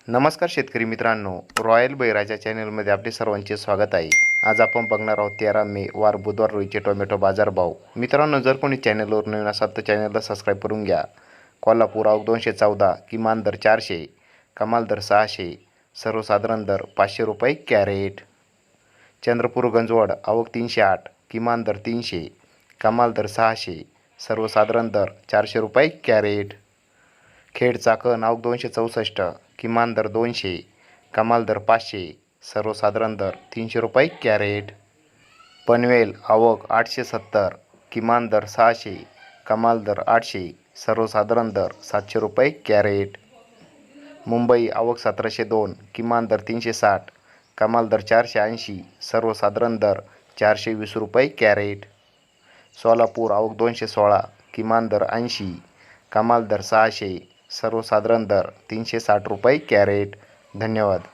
नमस्कार शेतकरी मित्रांनो, रॉयल बळीराजा चॅनलमध्ये आपले सर्वांचे स्वागत आहे. आज आपण बघणार आहोत 13 मे वार बुधवार रोजीचे टोमॅटो बाजारभाव. मित्रांनो, जर कोणी चॅनलवर नवीन असाल तर चॅनलला सबस्क्राईब करून घ्या. कोल्हापूर आवक 214, किमान दर 400, कमाल दर 600, सर्वसाधारण दर 500 रुपये कॅरेट. चंद्रपूर गंजवड आवक 308, किमान दर 300, कमाल दर 600, सर्वसाधारण दर 400 रुपये कॅरेट. खेड चाकण आवक 264, किमान दर 200, कमाल दर 500, सर्वसाधारण दर 300 रुपये कॅरेट. पनवेल आवक 870, किमान दर 600, कमाल दर 800, सर्वसाधारण दर 700 रुपये कॅरेट. मुंबई आवक 1702, किमान दर 360, कमाल दर 480, सर्वसाधारण दर 420 रुपये कॅरेट. सोलापूर आवक 216, किमान दर 80, कमाल दर 600, सर्वसाधारण दर 360 रुपये कॅरेट. धन्यवाद.